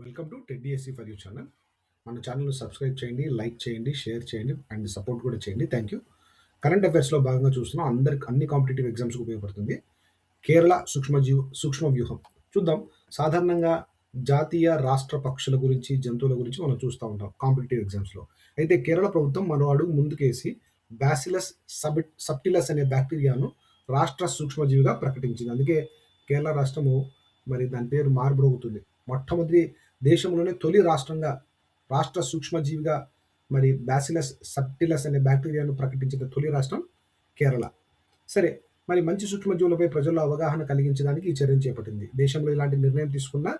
Welcome to టెడ్డిఎస్సి for you channel. మన ఛానల్ను సబ్స్క్రైబ్ చేయండి, లైక్ చేయండి, షేర్ చేయండి అండ్ సపోర్ట్ కూడా చేయండి. Thank you. కరెంట్ అఫైర్స్లో భాగంగా చూస్తున్నాం. అందరికి అన్ని కాంపిటేటివ్ ఎగ్జామ్స్కి ఉపయోగపడుతుంది. కేరళ సూక్ష్మ వ్యూహం చూద్దాం. సాధారణంగా జాతీయ రాష్ట్ర పక్షుల గురించి, జంతువుల గురించి మనం చూస్తూ ఉంటాం కాంపిటేటివ్ ఎగ్జామ్స్లో. అయితే కేరళ ప్రభుత్వం మరో అడుగు ముందుకేసి బ్యాసిలస్ సబ్టిలస్ అనే బ్యాక్టీరియాను రాష్ట్ర సూక్ష్మజీవిగా ప్రకటించింది. అందుకే కేరళ రాష్ట్రము మరి దాని పేరు మారుమ్రోగుతుంది. మొట్టమొదటి దేశంలోనే తొలి రాష్ట్ర సూక్ష్మజీవిగా మరి బ్యాసిలస్ సబ్టిలస్ అనే బ్యాక్టీరియాను ప్రకటించిన తొలి రాష్ట్రం కేరళ. సరే, మరి మంచి సూక్ష్మజీవులపై ప్రజల్లో అవగాహన కలిగించడానికి ఈ చర్యను చేపట్టింది. దేశంలో ఇలాంటి నిర్ణయం తీసుకున్న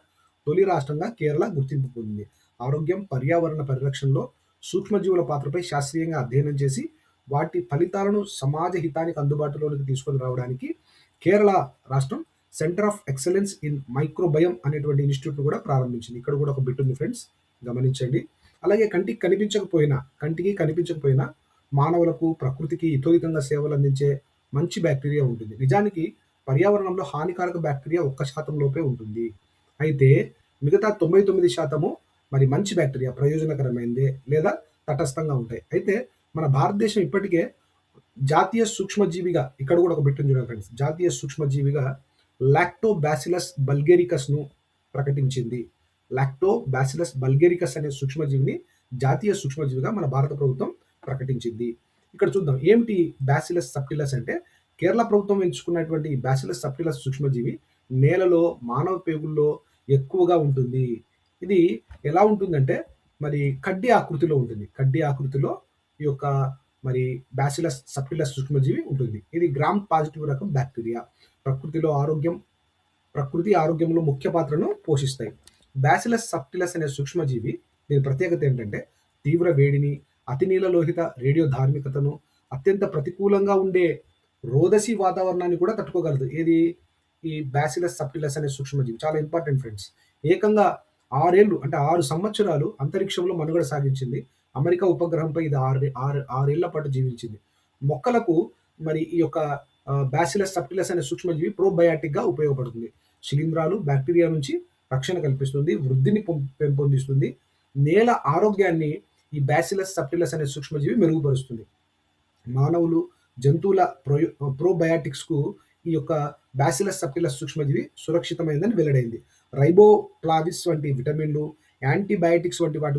తొలి రాష్ట్రంగా కేరళ గుర్తింపు పొందింది. ఆరోగ్యం, పర్యావరణ పరిరక్షణలో సూక్ష్మజీవుల పాత్రపై శాస్త్రీయంగా అధ్యయనం చేసి వాటి ఫలితాలను సమాజ హితానికి అందుబాటులోనికి తీసుకొని రావడానికి కేరళ రాష్ట్రం centre of excellence in microbiome అనేటువంటి ఇన్స్టిట్యూట్ కూడా ప్రారంభించింది. ఇక్కడ కూడా ఒక బిట్ ఉంది ఫ్రెండ్స్, గమనించండి. అలాగే కంటికి కనిపించకపోయినా మానవులకు, ప్రకృతికి హితోహితంగా సేవలు అందించే మంచి బ్యాక్టీరియా ఉంటుంది. నిజానికి పర్యావరణంలో హానికారక బ్యాక్టీరియా 1% లోపే ఉంటుంది. అయితే మిగతా 99% మరి మంచి బ్యాక్టీరియా, ప్రయోజనకరమైనదే లేదా తటస్థంగా ఉంటాయి. అయితే మన భారతదేశం ఇప్పటికే జాతీయ సూక్ష్మజీవిగా, ఇక్కడ కూడా ఒక బిట్ ఉంది చూడండి ఫ్రెండ్స్, జాతీయ సూక్ష్మజీవిగా లాక్టోబాసిలస్ బల్గేరికస్ను ప్రకటించింది. లాక్టోబాసిలస్ బల్గేరికస్ అనే సూక్ష్మజీవిని జాతీయ సూక్ష్మజీవిగా మన భారత ప్రభుత్వం ప్రకటించింది. ఇక్కడ చూద్దాం, ఏమిటి బ్యాసిలస్ సబ్టిలస్ అంటే, కేరళ ప్రభుత్వం ఎంచుకున్నటువంటి ఈ బ్యాసిలస్ సబ్టిలస్ సూక్ష్మజీవి నేలలో, మానవ పేగుల్లో ఎక్కువగా ఉంటుంది. ఇది ఎలా ఉంటుందంటే మరి కడ్డీ ఆకృతిలో ఉంటుంది. కడ్డీ ఆకృతిలో ఈ యొక్క మరి బ్యాసిలస్ సబ్టిలస్ సూక్ష్మజీవి ఉంటుంది. ఇది గ్రామ్ పాజిటివ్ రకం బ్యాక్టీరియా. ప్రకృతి ఆరోగ్యంలో ముఖ్య పాత్రను పోషిస్తాయి. బ్యాసిలస్ సబ్టిలస్ అనే సూక్ష్మజీవి దీని ప్రత్యేకత ఏంటంటే తీవ్ర వేడిని, అతి నీలలోహిత రేడియో ధార్మికతను, అత్యంత ప్రతికూలంగా ఉండే రోదసి వాతావరణాన్ని కూడా తట్టుకోగలదు. ఏది? ఈ బ్యాసిలస్ సబ్టిలస్ అనే సూక్ష్మజీవి. చాలా ఇంపార్టెంట్ ఫ్రెండ్స్. ఏకంగా 6 సంవత్సరాలు అంతరిక్షంలో మనుగడ సాగించింది. అమెరికా ఉపగ్రహంపై ఇది ఆరేళ్ల పాటు జీవించింది. మొక్కలకు మరి ఈ యొక్క బ్యాసిలస్ సబ్టిలస్ అనే సూక్ష్మజీవి ప్రోబయాటిక్ గా ఉపయోగపడుతుంది. శిలీంధ్రాలు, బ్యాక్టీరియా నుంచి రక్షణ కల్పిస్తుంది, వృద్ధిని పెంపొందిస్తుంది. నేల ఆరోగ్యాన్ని ఈ బ్యాసిలస్ సబ్టిలస్ అనే సూక్ష్మజీవి మెరుగుపరుస్తుంది. మానవులు, జంతువుల ప్రోబయాటిక్స్ కు ఈ యొక్క బ్యాసిలస్ సబ్టిలస్ సూక్ష్మజీవి సురక్షితమైందని వెల్లడైంది. రైబోప్లావిస్ వంటి విటమిన్లు, యాంటీబయాటిక్స్ వంటి వాటి